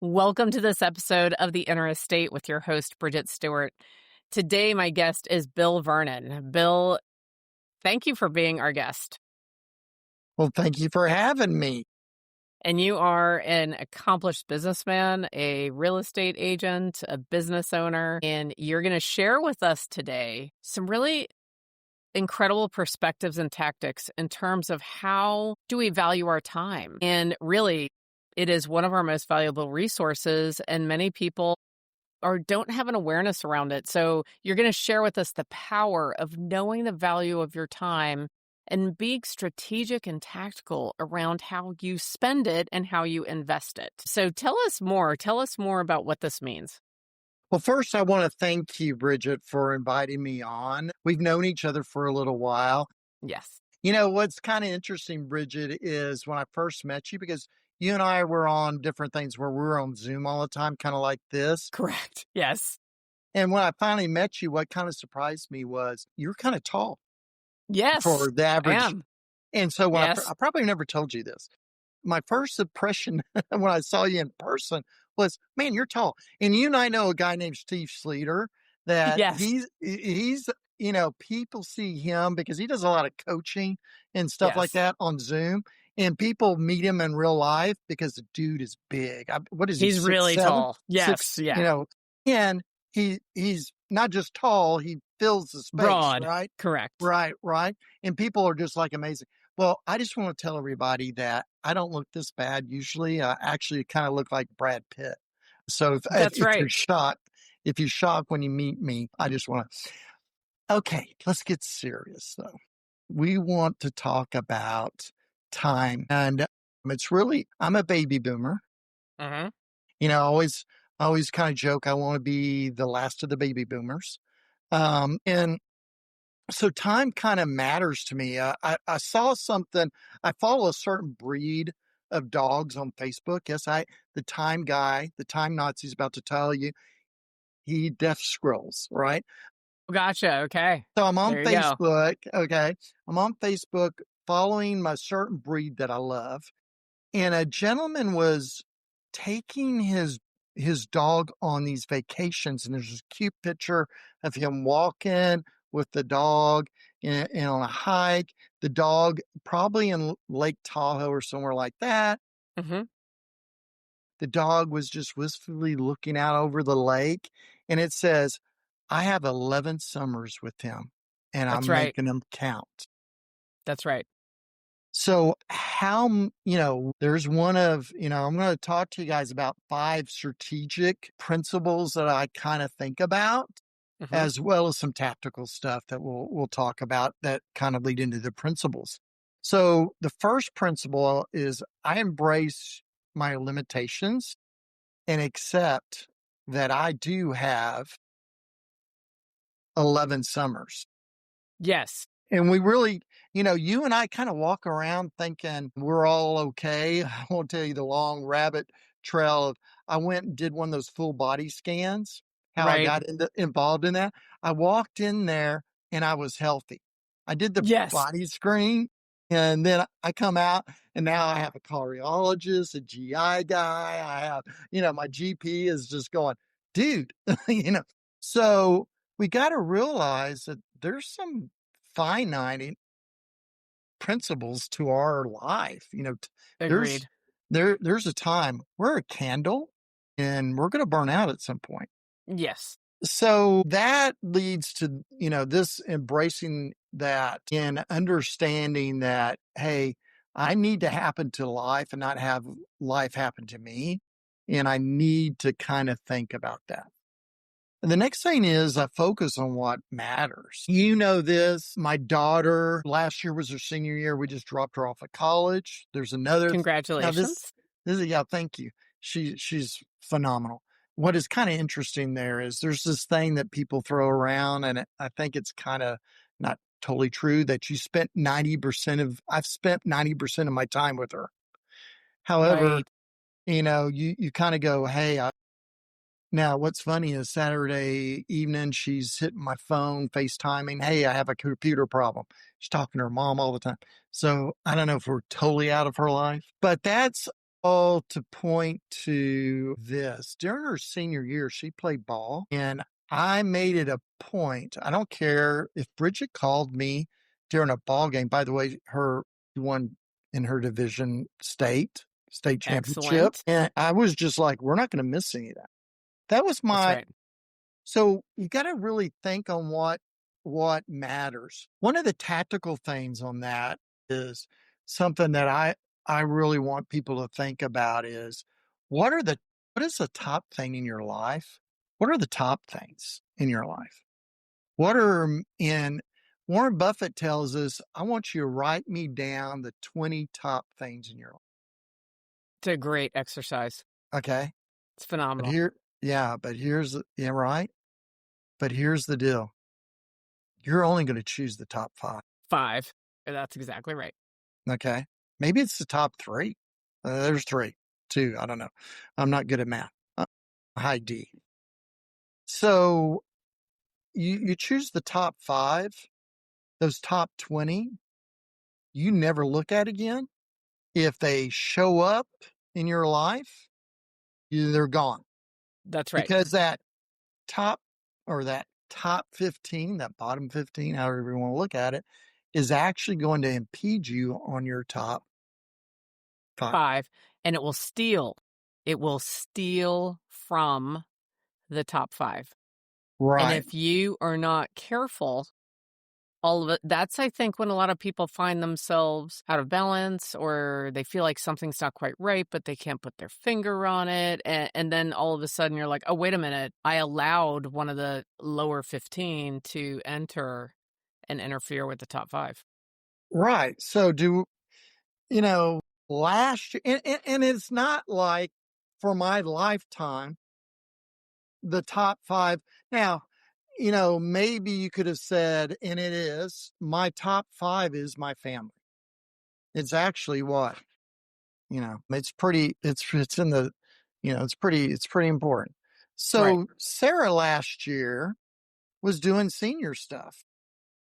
Welcome to this episode of The Inner Estate with your host, Bridget Stuart. Today, my guest is Bill Vernon. Bill, thank you for being our guest. Well, thank you for having me. And you are an accomplished businessman, a real estate agent, a business owner, and you're going to share with us today some really incredible perspectives and tactics in terms of how do we value our time. And really, it is one of our most valuable resources, and many people don't have an awareness around it. So you're going to share with us the power of knowing the value of your time and being strategic and tactical around how you spend it and how you invest it. So tell us more. Tell us more about what this means. Well, first, I want to thank you, Bridget, for inviting me on. We've known each other for a little while. Yes. You know, what's kind of interesting, Bridget, is when I first met you, because you and I were on different things where we were on Zoom all the time, kind of like this. Correct. Yes. And when I finally met you, what kind of surprised me was you're kind of tall. Yes. For the average. I am. And so when Yes. I probably never told you this. My first impression when I saw you in person was, man, you're tall. And you and I know a guy named Steve Sleater that Yes. he's, you know, people see him because he does a lot of coaching and stuff like Yes. that on Zoom. And people meet him in real life because the dude is big. What is he? He's really 6'7"? tall. Yes. 6, Yeah. you know, and he's not just tall, he fills the space, Broad. right? Correct. Right. And people are just like amazing. Well, I just want to tell everybody that I don't look this bad usually. I actually kind of look like Brad Pitt. So That's if right. you're shocked when you meet me, I just want to. Okay, let's get serious though. We want to talk about time, and it's really, I'm a baby boomer. Mm-hmm. You know, I always kind of joke I want to be the last of the baby boomers, and so time kind of matters to me. I saw something. I follow a certain breed of dogs on Facebook. Yes, the time guy, the time Nazi is about to tell you, he death scrolls, right? Gotcha. Okay. So I'm on There you go. Facebook. Okay. I'm on Facebook following my certain breed that I love. And a gentleman was taking his dog on these vacations, and there's this cute picture of him walking with the dog and on a hike, the dog probably in Lake Tahoe or somewhere like that. Mm-hmm. The dog was just wistfully looking out over the lake, and it says, I have 11 summers with him, and That's I'm right. making them count. That's right. So there's one of, I'm going to talk to you guys about 5 strategic principles that I kind of think about, Mm-hmm. as well as some tactical stuff that we'll talk about that kind of lead into the principles. So the first principle is I embrace my limitations and accept that I do have 11 summers. Yes. And we really, you and I kind of walk around thinking we're all okay. I won't tell you the long rabbit trail of, I went and did one of those full body scans, how I Right. got involved in that. I walked in there and I was healthy. I did the Yes. body screen, and then I come out and now I have a cardiologist, a GI guy. I have, my GP is just going, dude, so we got to realize that there's some finite principles to our life. Agreed. There's a time we're a candle and we're going to burn out at some point. Yes. So that leads to, this embracing that and understanding that, hey, I need to happen to life and not have life happen to me. And I need to kind of think about that. And the next thing is I focus on what matters. You know this. My daughter, last year was her senior year. We just dropped her off at college. There's another. Congratulations. This is, yeah, thank you. She's phenomenal. What is kind of interesting there is there's this thing that people throw around, and I think it's kind of not totally true, that I've spent 90% of my time with her. However, Right. you kind of go, hey, now, what's funny is Saturday evening, she's hitting my phone, FaceTiming. Hey, I have a computer problem. She's talking to her mom all the time. So I don't know if we're totally out of her life, but that's all to point to this. During her senior year, she played ball, and I made it a point. I don't care if Bridget called me during a ball game. By the way, she won in her division state championship. Excellent. And I was just like, we're not going to miss any of that. That was That's my right. so you got to really think on what matters. One of the tactical things on that is something that I really want people to think about is what is the top thing in your life? What are the top things in your life? What are in Warren Buffett tells us, I want you to write me down the 20 top things in your life. It's a great exercise. Okay. It's But phenomenal. yeah, right. But here's the deal. You're only going to choose the top 5. 5. That's exactly right. Okay. Maybe it's the top 3. There's 3, 2. I don't know. I'm not good at math. High D. So you choose the top 5, those top 20, you never look at again. If they show up in your life, they're gone That's right. because top that top 15, that bottom 15, however you want to look at it, is actually going to impede you on your top 5. 5. And it will steal. It will steal from the top 5. And Right. if you are not careful, all of it, that's, I think, when a lot of people find themselves out of balance or they feel like something's not quite right, but they can't put their finger on it. And then all of a sudden you're like, oh, wait a minute. I allowed one of the lower 15 to enter and interfere with the top 5. Right. So you know, last year, and it's not like for my lifetime, the top 5. Now, maybe you could have said, and it is, my top 5 is my family. It's actually what, it's in the, it's pretty important. Right. So Sarah last year was doing senior stuff.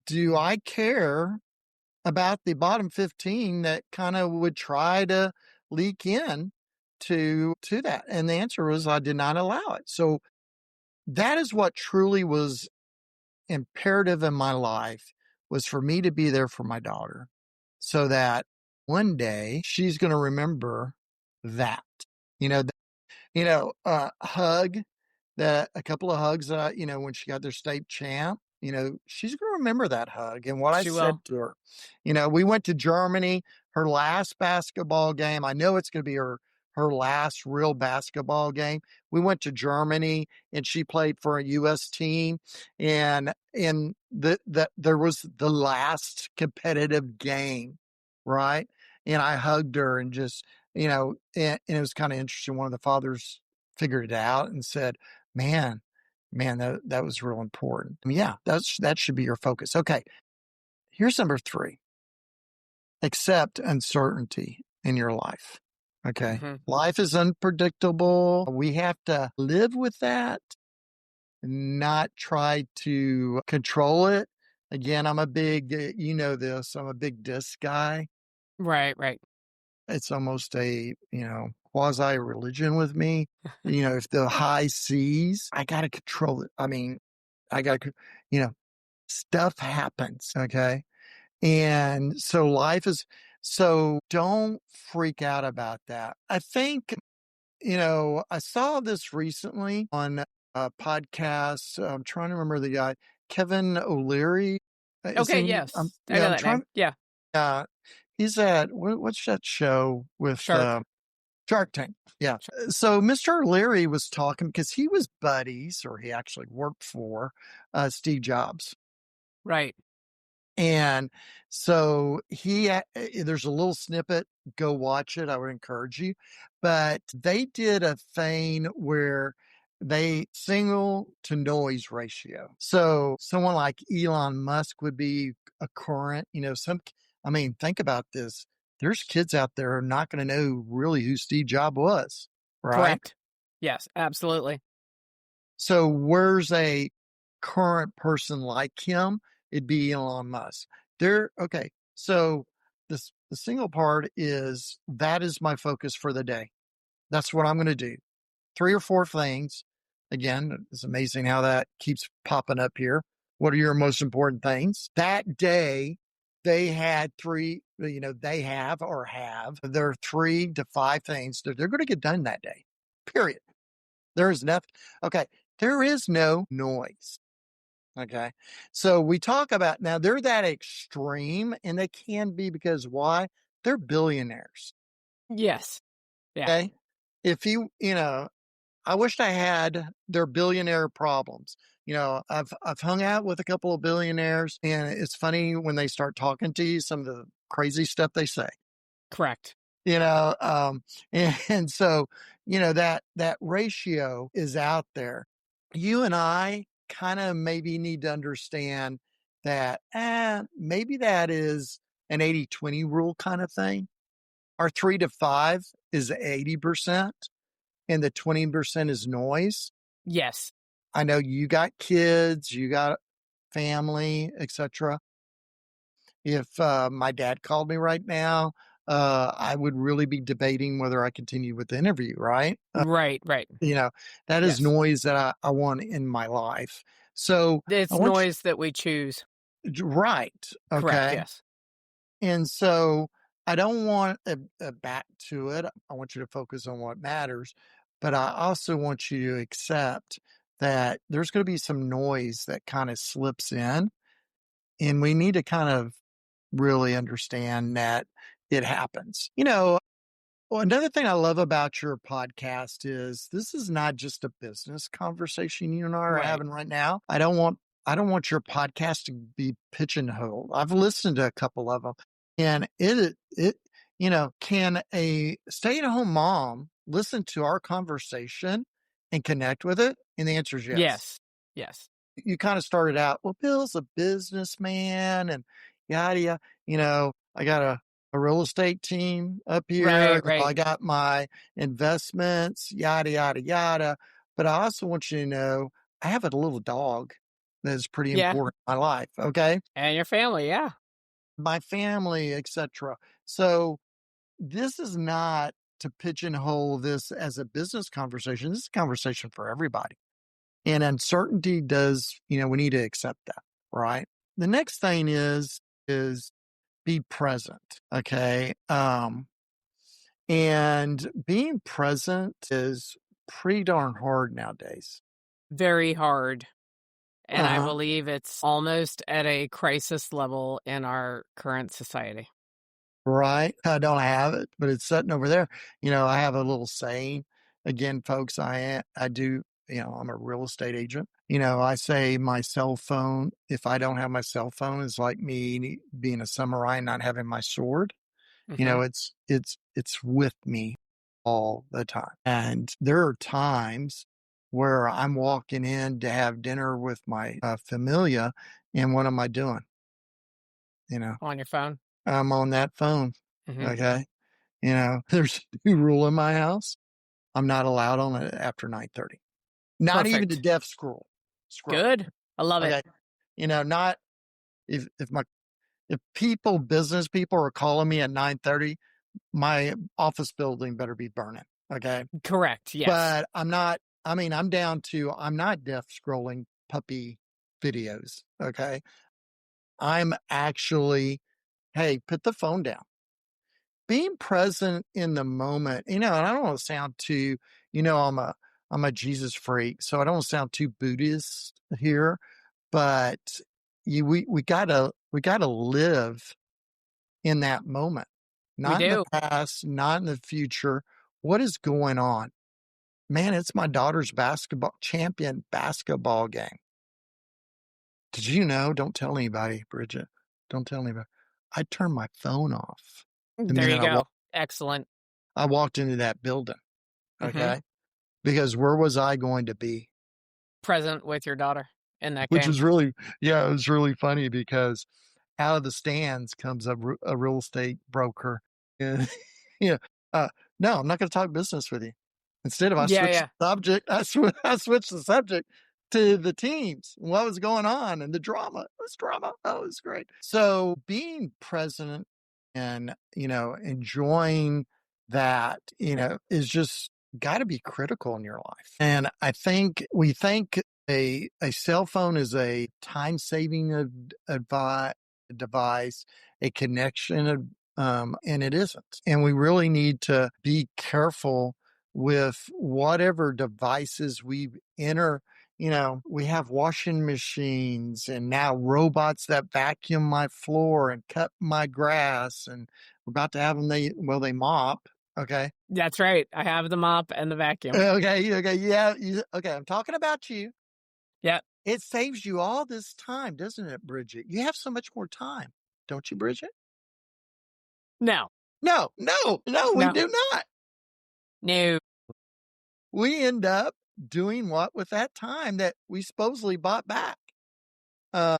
Do I care about the bottom 15 that kind of would try to leak in to that? And the answer was I did not allow it. So that is what truly was imperative in my life, was for me to be there for my daughter so that one day she's going to remember that. You know, hug that a couple of hugs, when she got their state champ, she's going to remember that hug and what I She said will. to her. We went to Germany, her last basketball game. I know it's going to be her last real basketball game. We went to Germany and she played for a US team, and there was the last competitive game, right? And I hugged her and just, and it was kind of interesting. One of the fathers figured it out and said, man, that was real important. Yeah, that should be your focus. Okay. Here's number 3. Accept uncertainty in your life. Okay. Hmm. Life is unpredictable. We have to live with that, not try to control it. Again, I'm a big, I'm a big disc guy. Right, right. It's almost a, quasi religion with me. If the high seas, I got to control it. I mean, I got to, you know, stuff happens. Okay. And so so don't freak out about that. I think, I saw this recently on a podcast. I'm trying to remember the guy, Kevin O'Leary. Is Okay, he, yes. I yeah, know I'm that name. trying, Yeah. he's at, what's that show with, Shark. Shark Tank. Yeah. Shark. So Mr. O'Leary was talking because he was buddies, or he actually worked for Steve Jobs. Right. And so there's a little snippet, go watch it. I would encourage you. But they did a thing where they signal to noise ratio. So someone like Elon Musk would be a current, I mean, think about this. There's kids out there who are not going to know really who Steve Jobs was, right? Correct. Yes, absolutely. So where's a current person like him? It'd be Elon Musk. Okay. So The single part is that is my focus for the day. That's what I'm going to do. 3 or 4 things. Again, it's amazing how that keeps popping up here. What are your most important things? That day, they had 3, they have their 3 to 5 things that they're going to get done that day. Period. There is nothing. Okay. There is no noise. Okay. So we talk about now they're that extreme and they can be because why? They're billionaires. Yes. Yeah. Okay. If I wished I had their billionaire problems. I've hung out with a couple of billionaires, and it's funny when they start talking to you, some of the crazy stuff they say. Correct. You know, um, and so that ratio is out there. You and I kind of maybe need to understand that maybe that is an 80-20 rule kind of thing. Our 3 to 5 is 80%, and the 20% is noise. Yes. I know you got kids, you got family, etc. If my dad called me right now, I would really be debating whether I continue with the interview, right? Right. Right. You know, that is Yes. noise that I want in my life. So I It's want noise that we choose. you, right. Correct. Okay. Yes. And so I don't want a back to it. I want you to focus on what matters. But I also want you to accept that there's going to be some noise that kind of slips in. And we need to kind of really understand that it happens. Well, another thing I love about your podcast is this is not just a business conversation you and I are Right. having right now. I don't want your podcast to be pigeonholed. I've listened to a couple of them, and can a stay-at-home mom listen to our conversation and connect with it? And the answer is yes. Yes. Yes. You kind of started out, well, Bill's a businessman and yada yada. I got a real estate team up here. Right. Right. I got my investments, yada yada yada. But I also want you to know I have a little dog that is pretty Yeah. important in my life. Okay. And your family. Yeah. My family, etc. So this is not to pigeonhole this as a business conversation. This is a conversation for everybody. And uncertainty does, we need to accept that, right? The next thing is be present. Okay. And being present is pretty darn hard nowadays. Very hard. And I Uh-huh. believe it's almost at a crisis level in our current society. Right. I don't have it, but it's sitting over there. I have a little saying. Again, folks, I do, I'm a real estate agent. I say my cell phone, if I don't have my cell phone, is like me being a samurai and not having my sword. Hmm. It's with me all the time. And there are times where I'm walking in to have dinner with my familia, and what am I doing? You know, On your phone. I'm on that phone. Hmm. Okay. There's a new rule in my house. I'm not allowed on it after 9:30. Not even to Perfect. death scroll. Good. I love it. Okay. Not if business people are calling me at 9:30, my office building better be burning. Okay. Correct. Yes. But I'm down to, I'm not death scrolling puppy videos. Okay. I'm actually, hey, put the phone down. Being present in the moment, and I don't want to sound too, I'm a Jesus freak, so I don't want to sound too Buddhist here, but we gotta live in that moment, We not in the do. past, not in the future. What is going on? Man, it's my daughter's champion basketball game. Did you know? Don't tell anybody, Bridget. Don't tell anybody. I turned my phone off the There minute you go. Excellent. I walked into that building. Hmm. Okay. Because where was I going to be? Present with your daughter in that Which game. was really, yeah, it was really funny because out of the stands comes a real estate broker. And, yeah, uh, no, I'm not going to talk business with you. Instead of I Yeah. switched Yeah. the subject, I switched the subject to the teams, and what was going on and the drama. It was drama. Oh, it was great. So being present and, enjoying that, is just got to be critical in your life. And I think we think a cell phone is a time saving device, a connection, and it isn't. And we really need to be careful with whatever devices we enter. We have washing machines and now robots that vacuum my floor and cut my grass. And we're about to have them, they mop. Okay. That's right. I have the mop and the vacuum. Okay. Okay. Yeah. Okay. I'm talking about you. Yeah. It saves you all this time, doesn't it, Bridget? You have so much more time, don't you, Bridget? No. No, we No. do not. No. We end up doing what with that time that we supposedly bought back? Uh,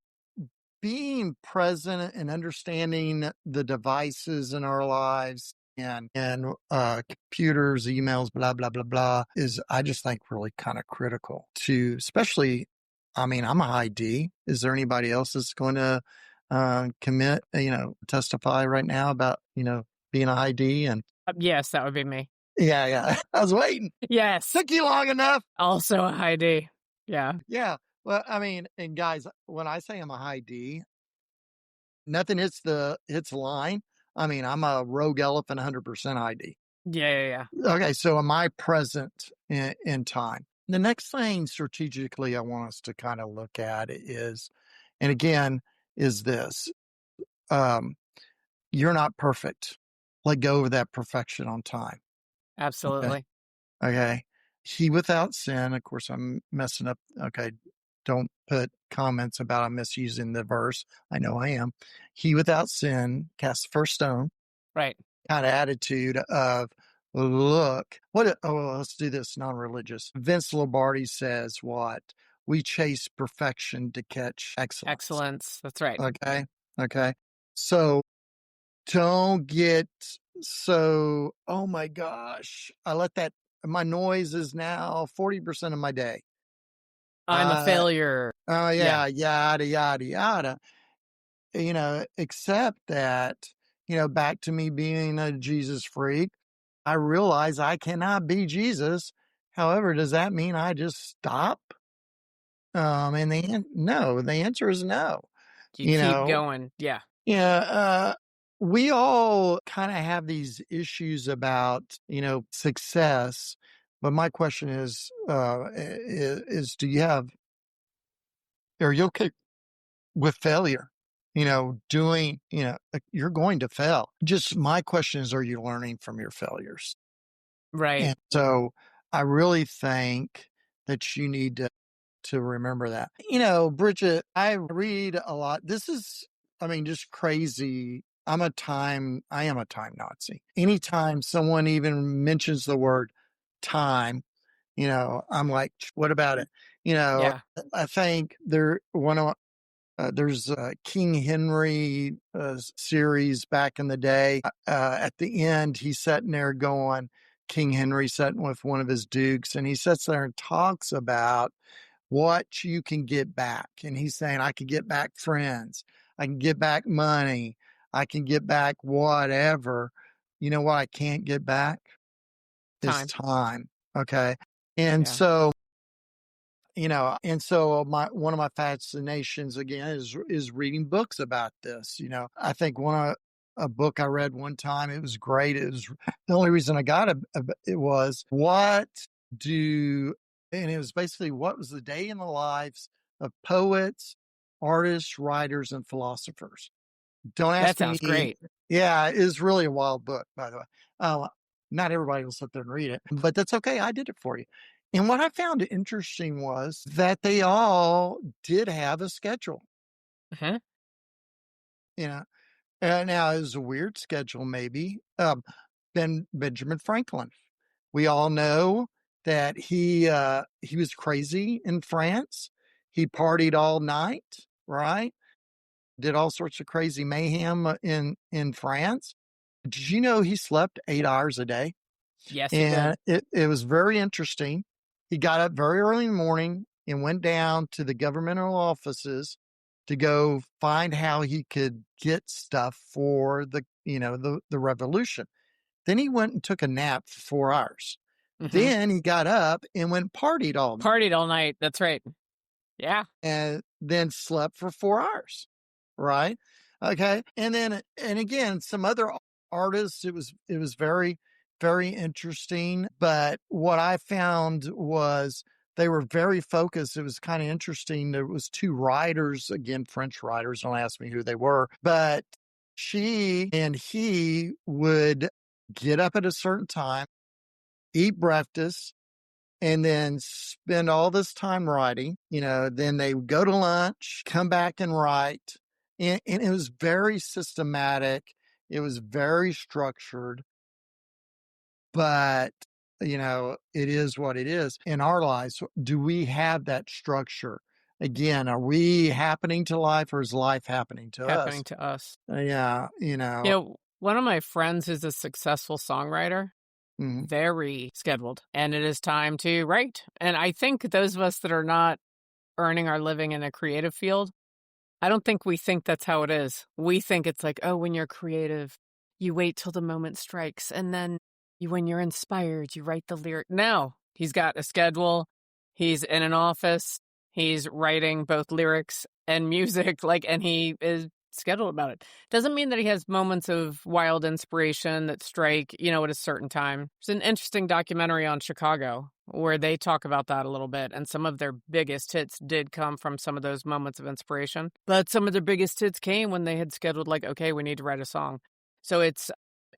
being present and understanding the devices in our lives and computers, emails, blah, blah, blah, blah, is, I just think, really kind of critical to, especially, I mean, I'm a high D. Is there anybody else that's going to testify right now about, being a high D? And Yes, that would be me. yeah. I was waiting. Yes. Took you long enough. Also a high D. Yeah. Yeah. Well, I mean, and guys, when I say I'm a high D, nothing hits the line. I mean, I'm a rogue elephant, 100% ID. Yeah. Okay, so am I present in time? The next thing strategically I want us to kind of look at is, and again, is this: you're not perfect. Let go of that perfection on time. Okay. Absolutely. Okay. He without sin. Of course, I'm messing up. Okay. Don't put comments about I'm misusing the verse. I know I am. He without sin cast the first stone. Right. Kind of attitude of, look, let's do this non-religious. Vince Lombardi says what? We chase perfection to catch excellence. Excellence. That's right. Okay. Okay. So don't get so, oh my gosh, my noise is now 40% of my day. I'm a failure. Oh yeah, yada, yada, yada. Except that, back to me being a Jesus freak, I realize I cannot be Jesus. However, does that mean I just stop? And the answer is no. You keep going. Yeah. Yeah, we all kind of have these issues about, success. But my question is are you okay with failure? You're going to fail. Just my question is, are you learning from your failures? Right. And so I really think that you need to remember that. Bridget, I read a lot. This is, I mean, just crazy. I am a time Nazi. Anytime someone even mentions the word time, I'm like, what about it? Yeah. I think there's a King Henry series back in the day. At the end, he's sitting there going, King Henry sitting with one of his dukes, and he sits there and talks about what you can get back. And he's saying, I can get back friends. I can get back money. I can get back whatever. You know what I can't get back? Is time. Okay. And so, one of my fascinations again is reading books about this. I think a book I read one time, it was great. It was the only reason I got it was and it was basically what was the day in the lives of poets, artists, writers, and philosophers. Don't ask That me. sounds great. Yeah, it is really a wild book, by the way. Not everybody will sit there and read it, but that's okay. I did it for you. And what I found interesting was that they all did have a schedule. Uh-huh. Now it was a weird schedule, maybe. Then Benjamin Franklin. We all know that he was crazy in France. He partied all night, right? Did all sorts of crazy mayhem in France. Did you know he slept 8 hours a day? Yes, he did. And it was very interesting. He got up very early in the morning and went down to the governmental offices to go find how he could get stuff for the revolution. Then he went and took a nap for 4 hours. Hmm. Then he got up and went partied all night Partied all night. That's right. Yeah. and then slept for 4 hours. Right. Okay. And again, some other artists, it was very, very interesting. But what I found was they were very focused. It was kind of interesting. There was two writers, again, French writers. Don't ask me who they were, but she and he would get up at a certain time, eat breakfast, and then spend all this time writing. Then they would go to lunch, come back and write. And it was very systematic. It was very structured, but it is what it is in our lives. Do we have that structure? Again, are we happening to life or is life happening to Happening us? to us. Yeah, One of my friends is a successful songwriter, mhm. very scheduled, and it is time to write. And I think those of us that are not earning our living in a creative field, I don't think we think that's how it is. We think it's like, oh, when you're creative, you wait till the moment strikes. And then when you're inspired, you write the lyric. No, he's got a schedule. He's in an office. He's writing both lyrics and music, and he is scheduled about it. Doesn't mean that he has moments of wild inspiration that strike, at a certain time. There's an interesting documentary on Chicago where they talk about that a little bit. And some of their biggest hits did come from some of those moments of inspiration. But some of their biggest hits came when they had scheduled, okay, we need to write a song. So it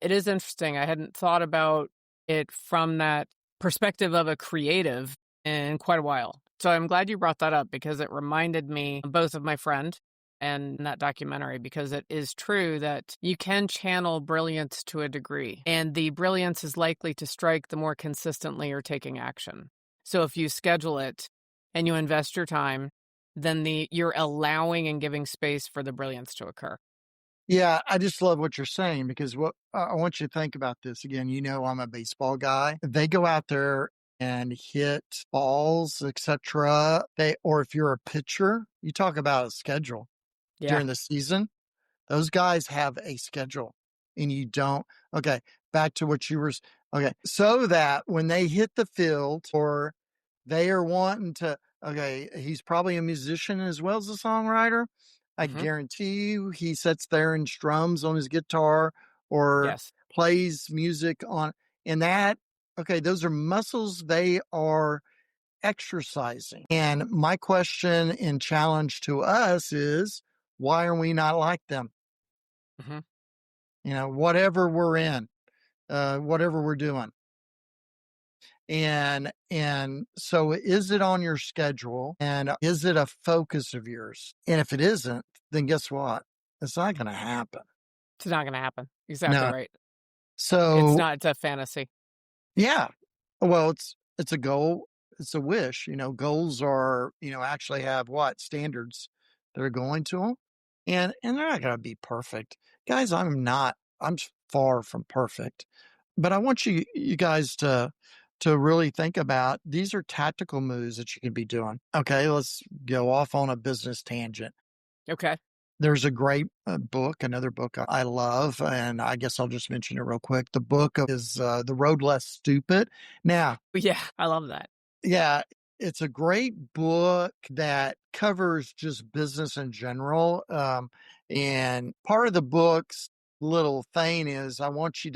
is interesting. I hadn't thought about it from that perspective of a creative in quite a while. So I'm glad you brought that up because it reminded me both of my friend and that documentary, because it is true that you can channel brilliance to a degree, and the brilliance is likely to strike the more consistently you're taking action. So if you schedule it and you invest your time, then you're allowing and giving space for the brilliance to occur. Yeah, I just love what you're saying because what I want you to think about this again. I'm a baseball guy. They go out there and hit balls, etc. Or if you're a pitcher, you talk about a schedule Yeah. during the season. Those guys have a schedule and you don't. Okay, back to what you were. Okay, so that when they hit the field or they are wanting to, okay, he's probably a musician as well as a songwriter. I Hmm. guarantee you he sits there and strums on his guitar or Yes. plays music on, and that, okay, those are muscles they are exercising. And my question and challenge to us is, why are we not like them? Hmm. Whatever we're in, whatever we're doing. And so is it on your schedule and is it a focus of yours? And if it isn't, then guess what? It's not going to happen. It's not going to happen. Exactly No. right. It's So not, it's a fantasy. yeah. Well, it's a goal, it's a wish. Goals are, actually have what? Standards that are going to them. And they're not going to be perfect. Guys, I'm far from perfect. But I want you guys to really think about these are tactical moves that you can be doing. Okay, let's go off on a business tangent. Okay. There's a great book, another book I love, and I guess I'll just mention it real quick. The book is The Road Less Stupid. Now, Yeah, I love that. yeah, it's a great book that covers just business in general. And part of the book's little thing is I want you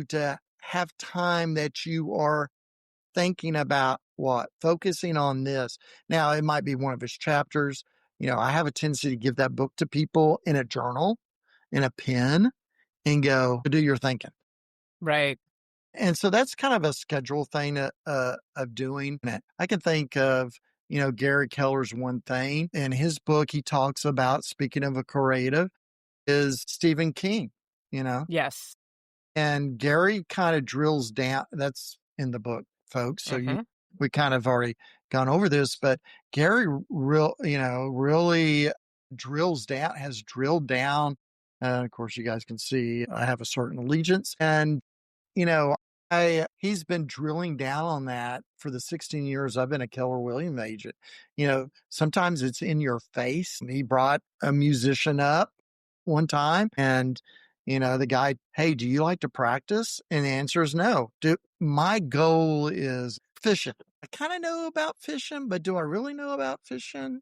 to have time that you are thinking about what? Focusing on this. Now, it might be one of his chapters. I have a tendency to give that book to people in a journal, in a pen, and go, do your thinking. Right. And so that's kind of a schedule thing of doing it. I can think of, Gary Keller's One Thing. In his book, he talks about, speaking of a creative, is Stephen King, you know, Yes. and Gary kind of drills down. That's in the book, folks. So Hmm. we kind of already gone over this, but Gary really has drilled down. Of course, you guys can see I have a certain allegiance, and you know, He's been drilling down on that for the 16 years I've been a Keller Williams agent. Sometimes it's in your face. He brought a musician up one time and, the guy, "Hey, do you like to practice?" And the answer is no. My goal is fishing. I kind of know about fishing, but do I really know about fishing?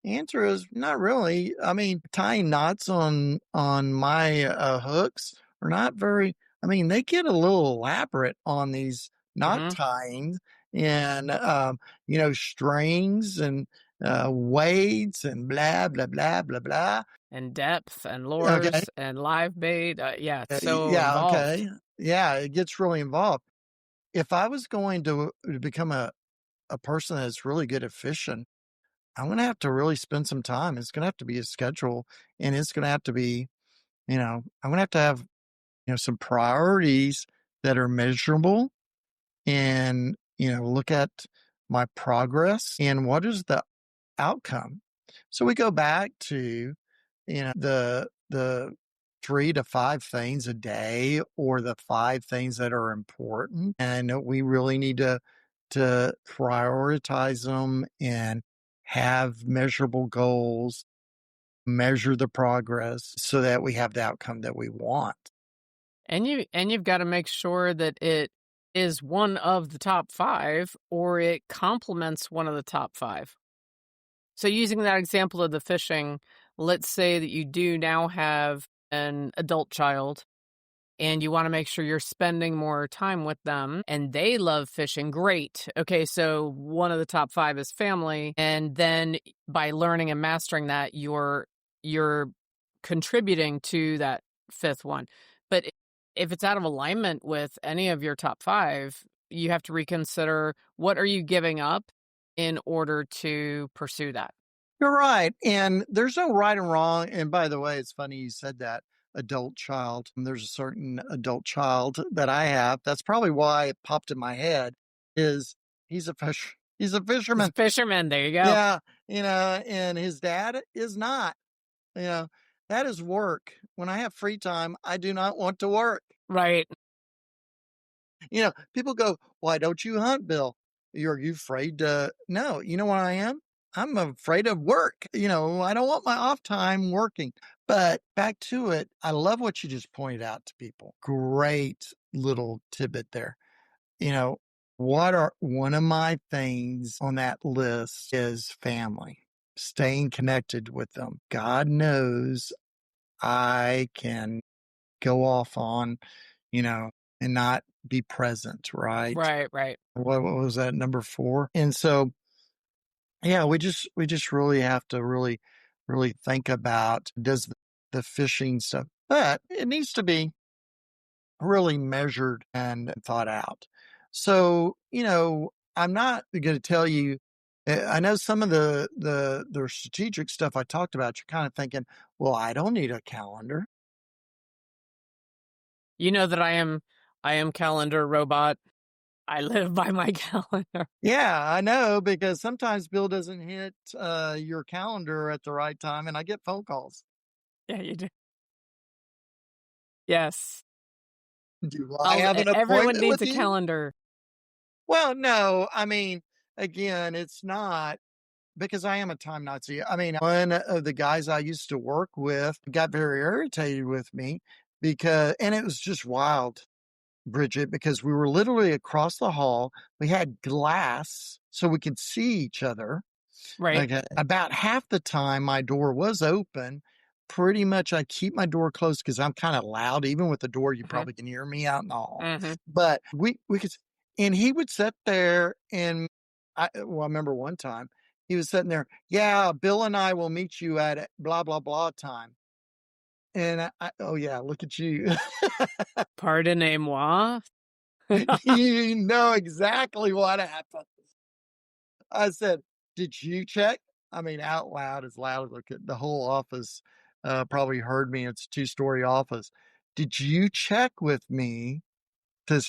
The answer is not really. I mean, tying knots on my hooks are not very. I mean, they get a little elaborate on these knot Hmm. tying and strings and weights and blah blah blah blah blah. And depth and Okay, lures and live bait. Yeah, it's so yeah, involved. okay, yeah, it gets really involved. If I was going to become a person that's really good at fishing, I'm gonna have to really spend some time. It's gonna have to be a schedule, and it's gonna have to be, I'm gonna have to have, some priorities that are measurable and, look at my progress and what is the outcome. So we go back to, the 3 to 5 things a day or the 5 things that are important, and we really need to prioritize them and have measurable goals, measure the progress so that we have the outcome that we want. And you've got to make sure that it is one of the top 5 or it complements one of the top 5. So using that example of the fishing, let's say that you do now have an adult child and you want to make sure you're spending more time with them and they love fishing. Great. Okay, so one of the top 5 is family, and then by learning and mastering that, you're contributing to that 5th one. But if it's out of alignment with any of your top 5, you have to reconsider, what are you giving up in order to pursue that? You're right. And there's no right and wrong. And by the way, it's funny you said that adult child. There's a certain adult child that I have. That's probably why it popped in my head is he's a He's a fisherman. fisherman. There you go. Yeah. And his dad is not, you know, that is work. When I have free time, I do not want to work. Right. People go, "Why don't you hunt, Bill? Are you afraid to?" No, you know what I am? I'm afraid of work. I don't want my off time working. But back to it, I love what you just pointed out to people. Great little tidbit there. You know, what are one of my things on that list is family, staying connected with them. God knows I can go off on, you know, and not be present, right? Right, right. What was that, number 4? And so, yeah, we just really have to really think about does the fishing stuff, but it needs to be really measured and thought out. So, I'm not going to tell you. I know some of the strategic stuff I talked about. You're kind of thinking, well, I don't need a calendar. You know that I am calendar robot. I live by my calendar. Yeah, I know because sometimes Bill doesn't hit your calendar at the right time, and I get phone calls. Yeah, you do. Yes. Do I have an Everyone appointment needs with a you? calendar. Well, no. I mean, again, it's not because I am a time Nazi. I mean, one of the guys I used to work with got very irritated with me and it was just wild, Bridget, because we were literally across the hall. We had glass so we could see each other. Right. Okay. About half the time my door was open. Pretty much I keep my door closed because I'm kind of loud. Even with the door, you Mhm, probably can hear me out in the hall. mhm. But we could, and he would sit there and I remember one time he was sitting there. Yeah, Bill and I will meet you at blah blah blah time. And oh yeah, look at you. Pardonnez-moi. You know exactly what happened. I said, "Did you check?" I mean, out loud as the whole office, probably heard me. It's a two-story office. "Did you check with me to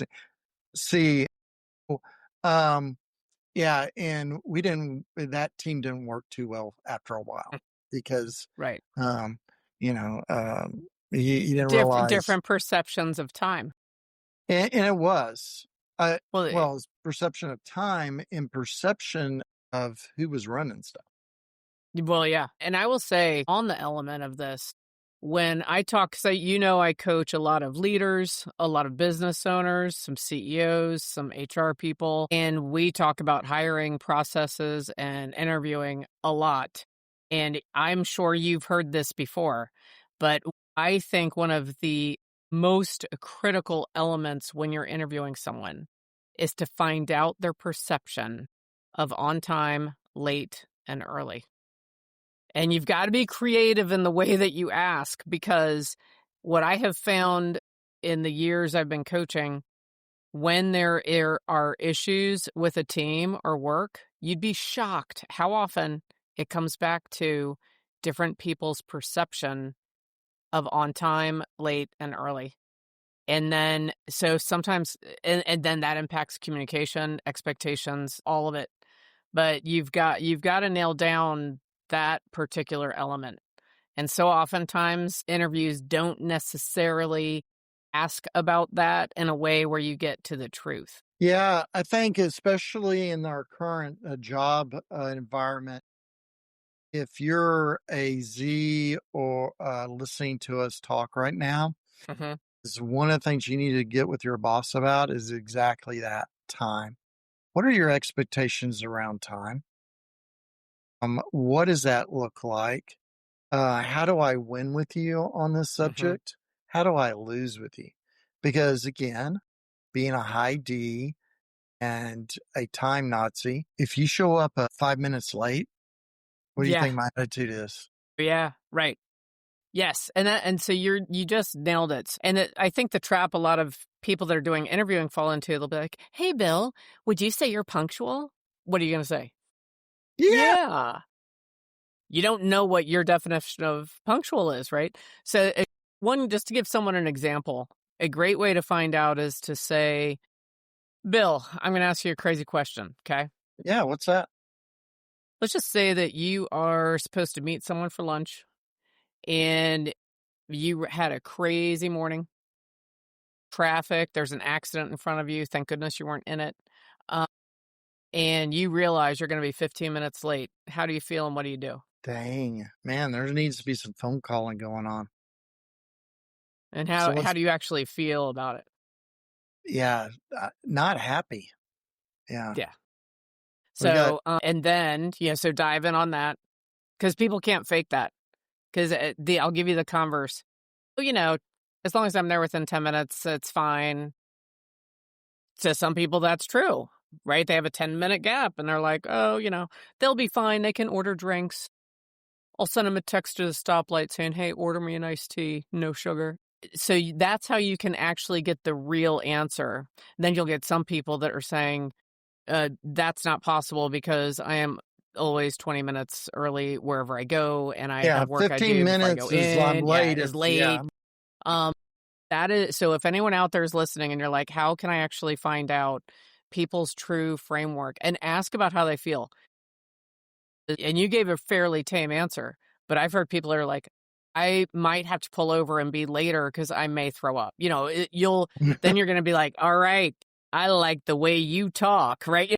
see?" Um, yeah, and that team didn't work too well after a while because, Right. he didn't realize. Different perceptions of time. And it was. Well, Well, it's perception of time and perception of who was running stuff. Well, yeah. And I will say on the element of this, when I talk, so I coach a lot of leaders, a lot of business owners, some CEOs, some HR people, and we talk about hiring processes and interviewing a lot. And I'm sure you've heard this before, but I think one of the most critical elements when you're interviewing someone is to find out their perception of on time, late, and early. And you've got to be creative in the way that you ask, because what I have found in the years I've been coaching, when are issues with a team or work, you'd be shocked how often it comes back to different people's perception of on time, late, and early. And then, so sometimes, and then that impacts communication, expectations, all of it. But you've got to nail down that particular element. And so oftentimes interviews don't necessarily ask about that in a way where you get to the truth. Yeah, I think especially in our current job environment, if you're a Z or listening to us talk right now, Hmm. is one of the things you need to get with your boss about is exactly that time. What are your expectations around time? What does that look like? How do I win with you on this Hmm. subject? How do I lose with you? Because again, being a high D and a time Nazi, if you show up 5 minutes late, what do you Yeah. think my attitude is? Yeah. Right. Yes. And so you just nailed it. And I think the trap a lot of people that are doing interviewing fall into, they'll be like, "Hey, Bill, would you say you're punctual?" What are you going to say? Yeah. Yeah. You don't know what your definition of punctual is, right? So, just to give someone an example, a great way to find out is to say, "Bill, I'm going to ask you a crazy question, okay? Yeah. What's that? Let's just say that you are supposed to meet someone for lunch and you had a crazy morning, traffic, there's an accident in front of you. Thank goodness you weren't in it. Um, and you realize you're going to be 15 minutes late. How do you feel and what do you do? Dang, man, there needs to be some phone calling going on. And So how let's, do you actually feel about it?" yeah, not happy. Yeah. Yeah. We got, So, and then, so dive in on that because people can't fake that. Because I'll give you the converse. Well, as long as I'm there within 10 minutes, it's fine. To some people, that's true, right? They have a 10-minute gap and they're like, oh, they'll be fine. They can order drinks. I'll send them a text to the stoplight saying, hey, order me an iced tea, no sugar. So that's how you can actually get the real answer. Then you'll get some people that are saying, that's not possible because I am always 20 minutes early wherever I go, and I yeah, have work I 15 do before I go minutes is I'm in. Yeah, late. is Yeah. late. Um, that is so. If anyone out there is listening, and you're like, "How can I actually find out people's true framework?" and ask about how they feel, and you gave a fairly tame answer, but I've heard people are like, "I might have to pull over and be later because I may throw up." Then you're going to be like, "All right, I like the way you talk," right?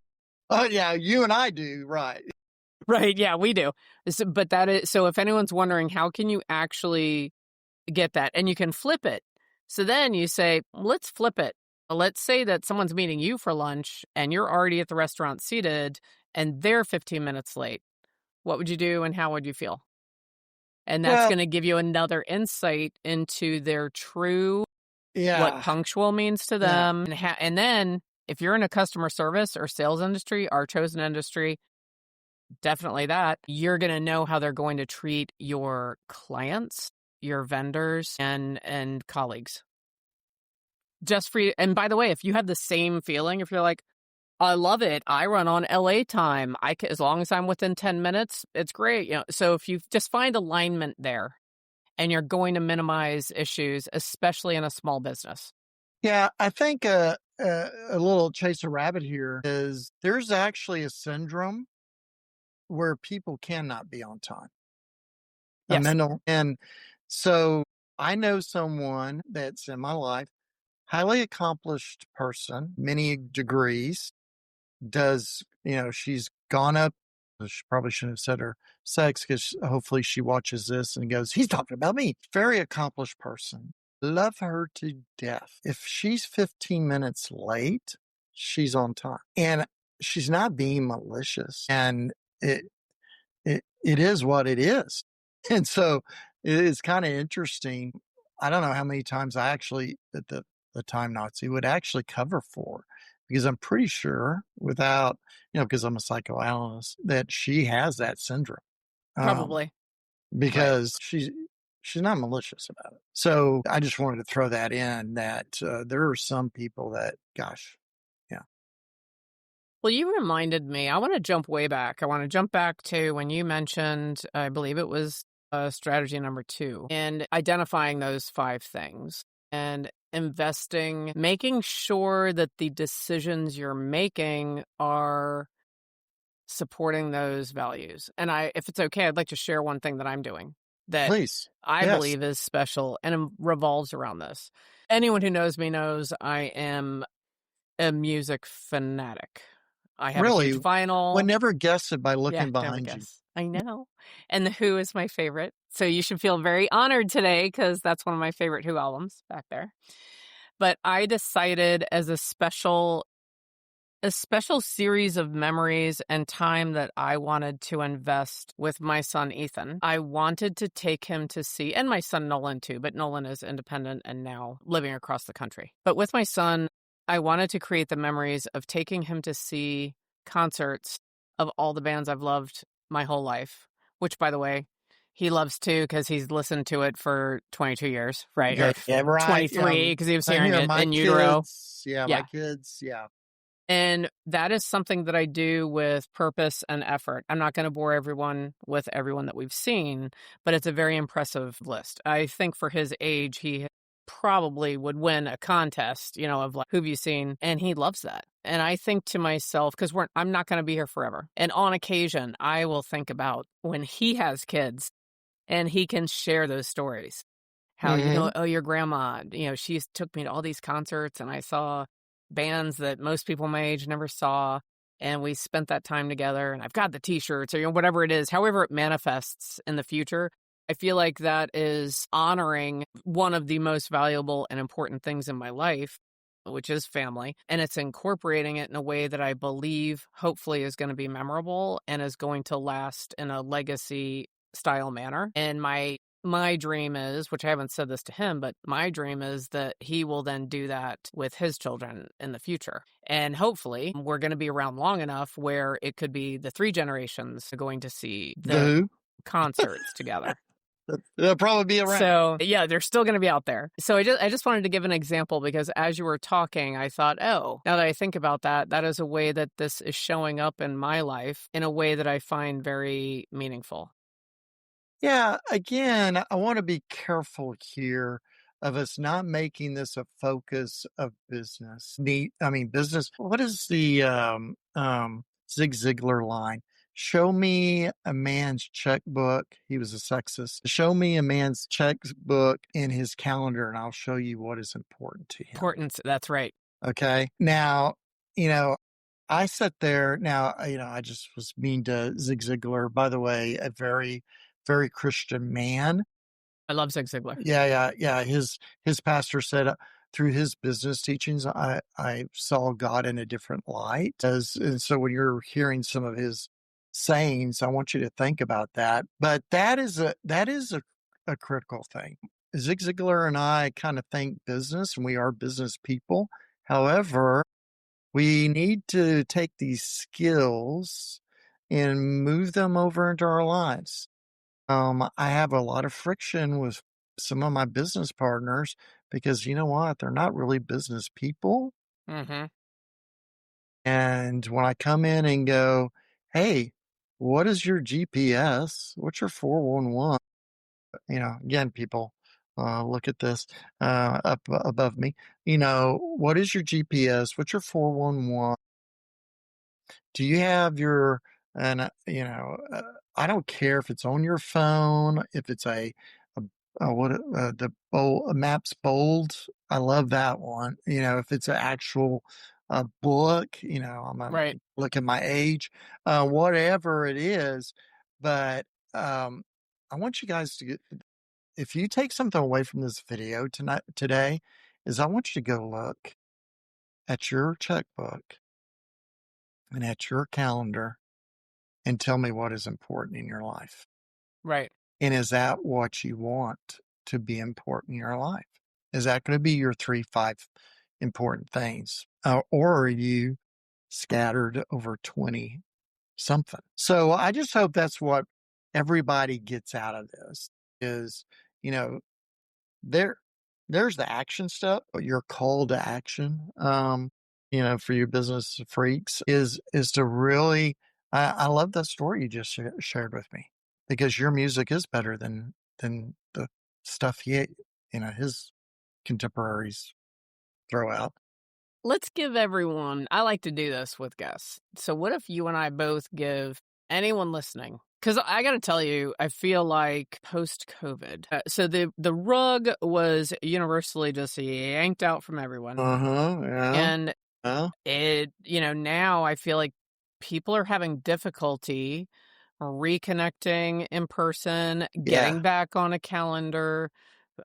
Oh, yeah, you and I do. Right. Right, yeah, we do. But that is so if anyone's wondering how can you actually get that? And you can flip it. So then you say, let's flip it. Let's say that someone's meeting you for lunch and you're already at the restaurant seated and they're 15 minutes late. What would you do and how would you feel? And that's Well, going to give you another insight into their true, what yeah, punctual means to yeah. them. And then if you're in a customer service or sales industry, our chosen industry, definitely that. You're going to know how they're going to treat your clients, your vendors, and colleagues. Just for you. And by the way, if you have the same feeling, if you're like, I love it, I run on LA time. As long as I'm within 10 minutes, it's great. So if you just find alignment there and you're going to minimize issues, especially in a small business. Yeah, I think a little chase a rabbit here is there's actually a syndrome where people cannot be on time. A Yes. mental, and so I know someone that's in my life, highly accomplished person, many degrees, she's gone up. She probably shouldn't have said her sex because hopefully she watches this and goes, he's talking about me. Very accomplished person. Love her to death. If she's 15 minutes late, she's on time. And she's not being malicious. And it it is what it is. And so it is kind of interesting. I don't know how many times I actually at the time Nazi would actually cover for because I'm pretty sure without, because I'm a psychoanalyst, that she has that syndrome. Um, Probably. Right. because she's not malicious about it. So I just wanted to throw that in that there are some people that, gosh, yeah, Well, you reminded me, I want to jump way back. I want to jump back to when you mentioned, I believe it was strategy number 2, and identifying those 5 things and investing, making sure that the decisions you're making are supporting those values. And if it's okay, I'd like to share one thing that I'm doing that please, I yes, believe is special and revolves around this. Anyone who knows me knows I am a music fanatic. I have a really, huge would vinyl. never guess it by Yeah, looking never behind you. guess. I know. And The Who is my favorite. So you should feel very honored today because that's one of my favorite Who albums back there. But I decided as a special series of memories and time that I wanted to invest with my son, Ethan. I wanted to take him to see, and my son, Nolan, too, but Nolan is independent and now living across the country. But with my son, I wanted to create the memories of taking him to see concerts of all the bands I've loved my whole life, which, by the way, he loves too because he's listened to it for 22 years, right? Or Yeah, yeah, right. 23 because he was Same hearing here. it My in utero. kids, yeah, my Yeah. kids, yeah. And that is something that I do with purpose and effort. I'm not going to bore everyone with everyone that we've seen, but it's a very impressive list. I think for his age, he probably would win a contest, of like, who've you seen? And he loves that. And I think to myself, because I'm not going to be here forever. And on occasion, I will think about when he has kids and he can share those stories. How, Mhm. oh, your grandma, she took me to all these concerts and I saw bands that most people my age never saw. And we spent that time together and I've got the t-shirts or whatever it is, however it manifests in the future. I feel like that is honoring one of the most valuable and important things in my life, which is family. And it's incorporating it in a way that I believe hopefully is going to be memorable and is going to last in a legacy style manner. And my dream is, which I haven't said this to him, but my dream is that he will then do that with his children in the future. And hopefully we're going to be around long enough where it could be the 3 generations going to see The the Who? concerts together. They'll probably be around. So yeah, they're still going to be out there. So I just wanted to give an example because as you were talking, I thought, oh, now that I think about that, that is a way that this is showing up in my life in a way that I find very meaningful. Yeah, again, I wanna be careful here of us not making this a focus of business. Business what is the, Zig Ziglar line? "Show me a man's checkbook" he was a sexist. "Show me a man's checkbook in his calendar, and I'll show you what is important to him." Importance, that's right. Okay? Now, you know, I sat there now, I just was mean to Zig Ziglar, by the way, a very, very Christian man. I love Zig Ziglar. Yeah, yeah, yeah. His pastor said, through his business teachings, I saw God in a different light. And so when you're hearing some of his sayings, I want you to think about that. But that is a critical thing. Zig Ziglar and I kind of think business, and we are business people. However, we need to take these skills and move them over into our lives. I have a lot of friction with some of my business partners because you know what? They're not really business people. Mm-hmm. And when I come in and go, hey, what is your GPS? What's your 411? Again, people, look at this up above me. What is your GPS? What's your 411? Do you have your, and, I don't care if it's on your phone, if it's a the bold maps bold. I love that one. If it's an actual book, I'm gonna Right. look at my age, whatever it is. But I want you guys to get, if you take something away from this video tonight today, is I want you to go look at your checkbook and at your calendar and tell me what is important in your life. Right. And is that what you want to be important in your life? Is that going to be your 3, 5 important things? Or are you scattered over 20 something? So I just hope that's what everybody gets out of this is, you know, there, there's the action stuff, but your call to action, for your business freaks is to really, I love that story you just shared with me because your music is better than the stuff his contemporaries throw out. Let's give everyone, I like to do this with guests. So, what if you and I both give anyone listening? Because I got to tell you, I feel like post COVID, so the rug was universally just yanked out from everyone. Uh-huh. Yeah. And Yeah. now I feel like people are having difficulty reconnecting in person, Yeah. getting back on a calendar,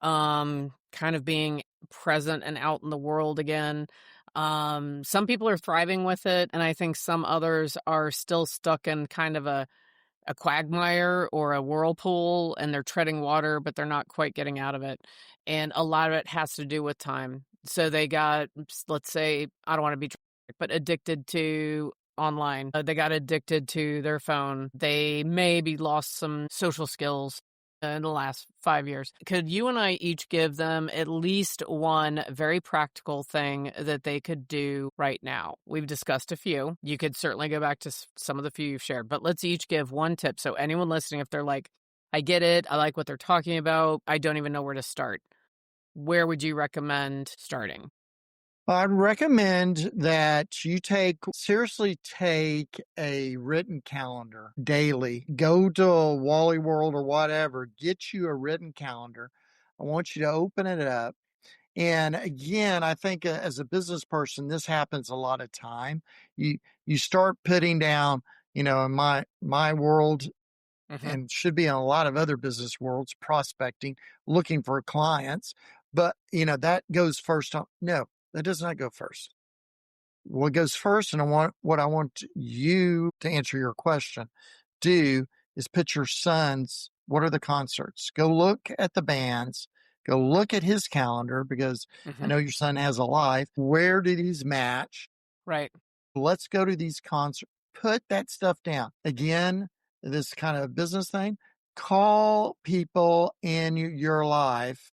kind of being present and out in the world again. Some people are thriving with it, and I think some others are still stuck in kind of a quagmire or a whirlpool, and they're treading water, but they're not quite getting out of it. And a lot of it has to do with time. So they got, let's say, I don't want to be, but addicted to online. They got addicted to their phone. They maybe lost some social skills in the last 5 years. Could you and I each give them at least one very practical thing that they could do right now? We've discussed a few. You could certainly go back to some of the few you've shared, but let's each give one tip. So anyone listening, if they're like, I get it, I like what they're talking about, I don't even know where to start, where would you recommend starting? I'd recommend that you seriously take a written calendar daily. Go to Wally World or whatever, get you a written calendar. I want you to open it up. And again, I think as a business person, this happens a lot of time. You start putting down, in my world, Hmm. and should be in a lot of other business worlds, prospecting, looking for clients. But, that goes first. No, that does not go first. What goes first, and what I want you to answer your question, do is put your son's, what are the concerts? Go look at the bands, go look at his calendar because I Hmm. know your son has a life. Where do these match? Right. Let's go to these concerts. Put that stuff down. Again, this kind of business thing, call people in your life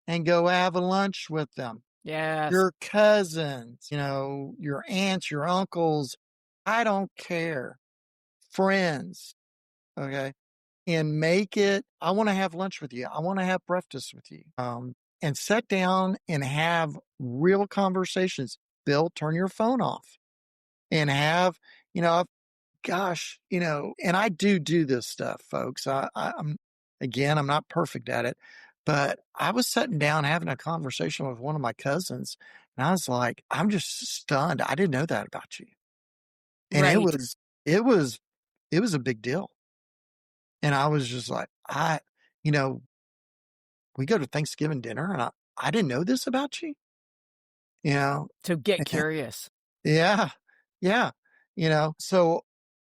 and go have a lunch with them. Yes. Your cousins, your aunts, your uncles, I don't care. Friends, okay? And make it, I want to have lunch with you. I want to have breakfast with you. And sit down and have real conversations. Bill, turn your phone off and have, you know, gosh, and I do this stuff, folks. I'm not perfect at it, but I was sitting down having a conversation with one of my cousins, and I was like, I'm just stunned. I didn't know that about you, and it Right. was, it was, it was a big deal. And I was just like, you know, we go to Thanksgiving dinner, and I didn't know this about you, you know. So get curious. Yeah, yeah, So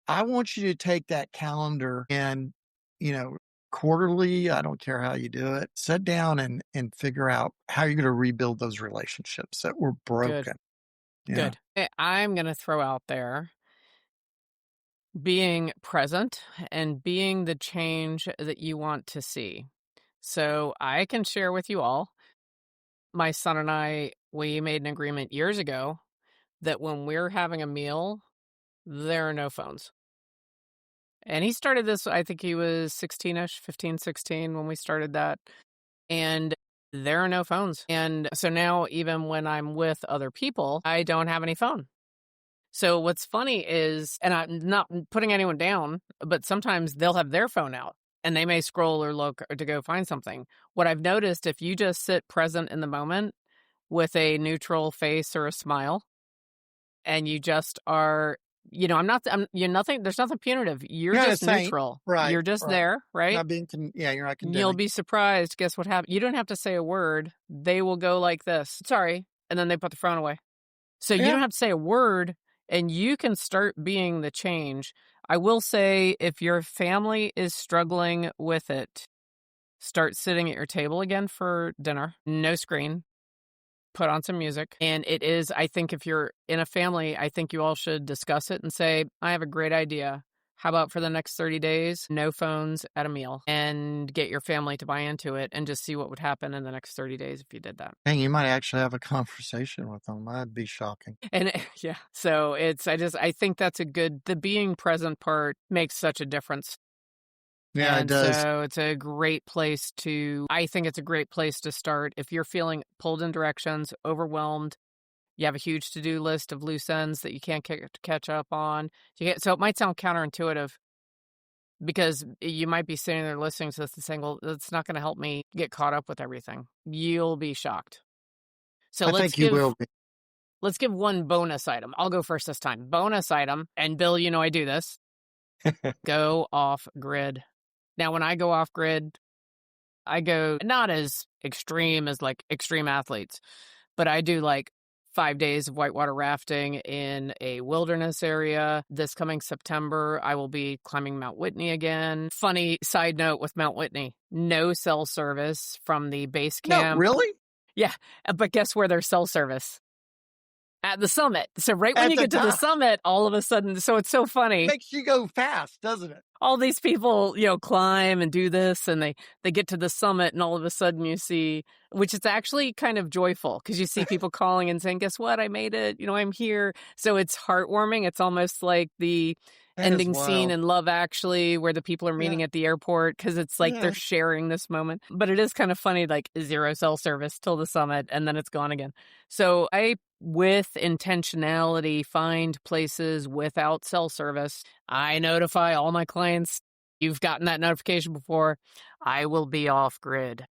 I want you to take that calendar and, you know, quarterly, I don't care how you do it, sit down and figure out how you're going to rebuild those relationships that were Good. broken. Yeah. Good. I'm going to throw out there being present and being the change that you want to see. So I can share with you all, my son and I, we made an agreement years ago that when we're having a meal, there are no phones. And he started this, I think he was 16ish, 15, 16 when we started that. And there are no phones. And so now, even when I'm with other people, I don't have any phone. So what's funny is, and I'm not putting anyone down, but sometimes they'll have their phone out. and they may scroll or look to go find something. What I've noticed, if you just sit present in the moment with a neutral face or a smile, and you just are, you're nothing, there's nothing punitive. You're You're not a just saint. neutral. Right, You're just right. there, right? Not being you're not You'll condemning. be surprised. Guess what happened? You don't have to say a word. They will go like this. Sorry. And then they put the phone away. So you Yeah. don't have to say a word, and you can start being the change. I will say, if your family is struggling with it, start sitting at your table again for dinner. No screen. Put on some music. And it is, I think, if you're in a family, I think you all should discuss it and say, I have a great idea. How about for the next 30 days, no phones at a meal, and get your family to buy into it and just see what would happen in the next 30 days if you did that. Dang, you might actually have a conversation with them. That'd be shocking. And yeah, so I think that's the being present part makes such a difference. Yeah, it And does. so it's a great place I think it's a great place to start. If you're feeling pulled in directions, overwhelmed, you have a huge to-do list of loose ends that you can't catch up on. So it might sound counterintuitive because you might be sitting there listening to this and saying, well, that's not going to help me get caught up with everything. You'll be shocked. So I think you will be. let's give one bonus item. I'll go first this time. Bonus item, and Bill, I do this. Go off grid. Now, when I go off grid, I go not as extreme as like extreme athletes, but I do like 5 days of whitewater rafting in a wilderness area. This coming September, I will be climbing Mount Whitney again. Funny side note with Mount Whitney, no cell service from the base camp. No, really? Yeah, but guess where there's cell service? At the summit. So right when At you the get to the top. summit, all of a sudden, so it's so funny. Makes you go fast, doesn't it? All these people, climb and do this, and they get to the summit, and all of a sudden you see, which is actually kind of joyful because you see people calling and saying, guess what? I made it. I'm here. So it's heartwarming. It's almost like the That is ending scene wild. in Love Actually, where the people are meeting Yeah. at the airport, because it's like Yeah. they're sharing this moment. But it is kind of funny, like 0 cell service till the summit, and then it's gone again. So I, with intentionality, find places without cell service. I notify all my clients. You've gotten that notification before. I will be off grid.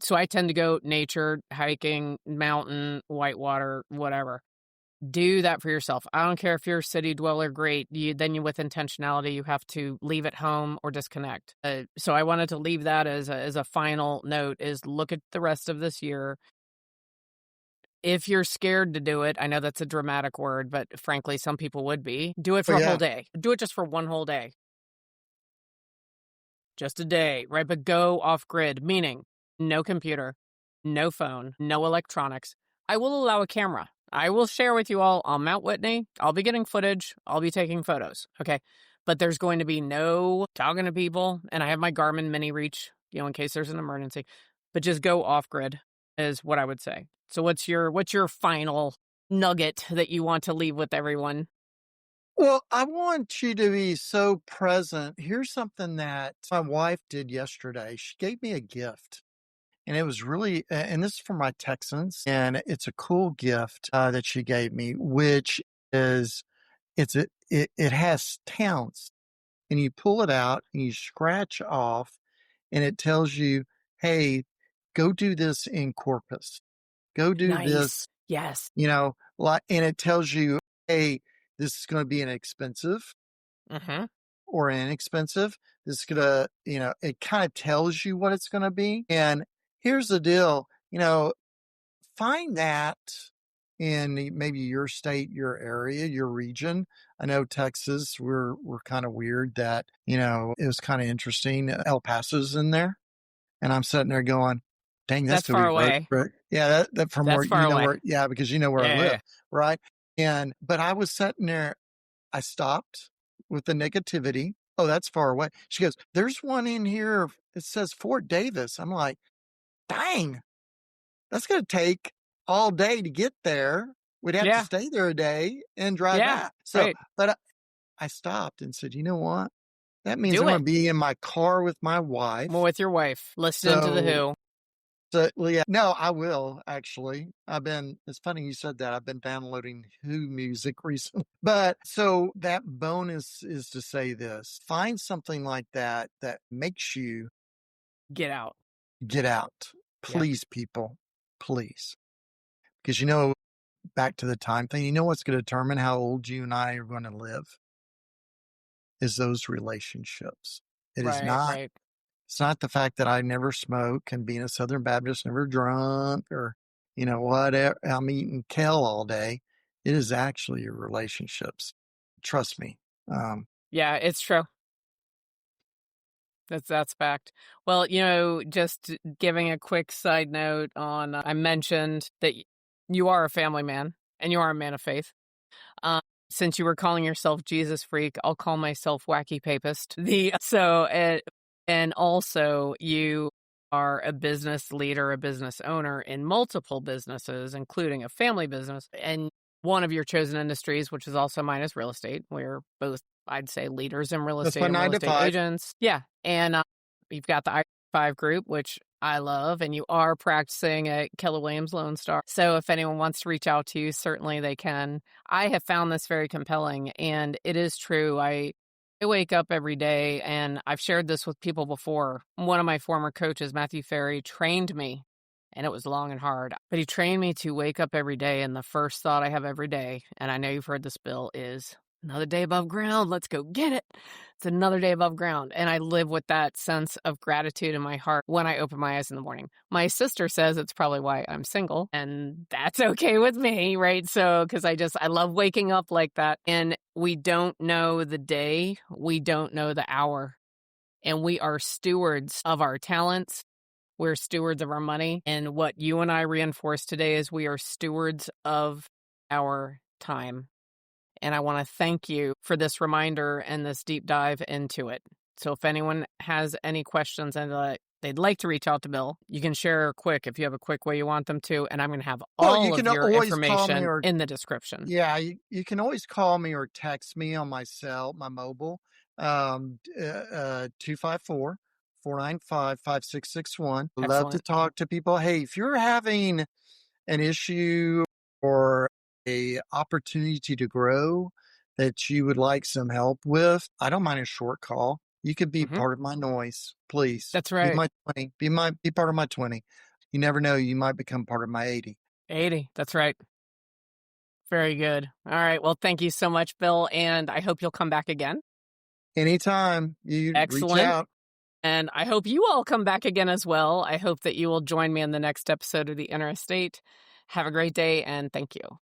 So I tend to go nature, hiking, mountain, whitewater, whatever. Do that for yourself. I don't care if you're a city dweller, great. Then with intentionality, you have to leave at home or disconnect. So I wanted to leave that as a final note, is look at the rest of this year. If you're scared to do it, I know that's a dramatic word, but frankly, some people would be. Do it for a whole day. Do it just for one whole day. Just a day, right? But go off grid, meaning no computer, no phone, no electronics. I will allow a camera. I will share with you all on Mount Whitney. I'll be getting footage. I'll be taking photos. Okay. But there's going to be no talking to people. And I have my Garmin Mini Reach, in case there's an emergency. But just go off grid is what I would say. So what's your final nugget that you want to leave with everyone? Well, I want you to be so present. Here's something that my wife did yesterday. She gave me a gift, and it was really, and this is for my Texans, and it's a cool gift that she gave me, which is, it has towns, and you pull it out and you scratch off, and it tells you, hey, go do this in Corpus. Go do this, Yes. and it tells you, hey, this is going to be inexpensive or inexpensive. This is going to, it kind of tells you what it's going to be. And here's the deal, find that in maybe your state, your area, your region. I know Texas, we're kind of weird that, it was kind of interesting. El Paso's in there. And I'm sitting there going, dang, That's far away. Yeah, that from That's where, far away. because you know where I live, right? But I was sitting there, I stopped with the negativity. Oh, that's far away. She goes, there's one in here. It says Fort Davis. I'm like, dang, that's going to take all day to get there. We'd have to stay there a day and drive back. So, right. But I stopped and said, you know what? That means I'm going to be in my car with my wife. Well, with your wife, listening to The Who. So, well, yeah, no, I will actually. It's funny you said that. I've been downloading Who music recently. But so that bonus is to say this, find something like that that makes you Get out. get out. Yep. Please, people, please. Because, back to the time thing, what's going to determine how old you and I are going to live is those relationships. It is Right, not right. It's not the fact that I never smoke and being a Southern Baptist, never drunk or, whatever. I'm eating kale all day. It is actually your relationships. Trust me. Yeah, it's true. That's fact. Well, just giving a quick side note on, I mentioned that you are a family man and you are a man of faith. Um, since you were calling yourself Jesus freak, I'll call myself wacky papist. And also you are a business leader, a business owner in multiple businesses, including a family business, and one of your chosen industries, which is also mine, is real estate. We're both, I'd say, leaders in real that's estate my and real nine to estate five. agents. Yeah, and you've got the I-5 group, which I love, and you are practicing at Keller Williams Lone Star. So if anyone wants to reach out to you, certainly they can. I have found this very compelling, and it is true. I wake up every day, and I've shared this with people before. One of my former coaches, Matthew Ferry, trained me, and it was long and hard, but he trained me to wake up every day, and the first thought I have every day, and I know you've heard this, Bill, is another day above ground. Let's go get it. It's another day above ground. And I live with that sense of gratitude in my heart when I open my eyes in the morning. My sister says it's probably why I'm single, and that's okay with me, right? So, because I love waking up like that. And we don't know the day, we don't know the hour. And we are stewards of our talents. We're stewards of our money. And what you and I reinforced today is we are stewards of our time. And I want to thank you for this reminder and this deep dive into it. So if anyone has any questions and they'd like to reach out to Bill, you can share if you have a quick way you want them to. And I'm going to have Well, you all of can your always call me information or, in the description. yeah, you can always call me or text me on my mobile, 254 Love to Excellent. talk to people. Hey, if you're having an issue or a opportunity to grow that you would like some help with, I don't mind a short call. You could be Hmm. part of my noise, please. That's Be right. my 20. Be part of my 20. You never know, you might become part of my 80. 80. That's right. Very good. All right. Well, thank you so much, Bill. And I hope you'll come back again. Anytime you reach Excellent. out. And I hope you all come back again as well. I hope that you will join me in the next episode of The Interstate. Have a great day, and thank you.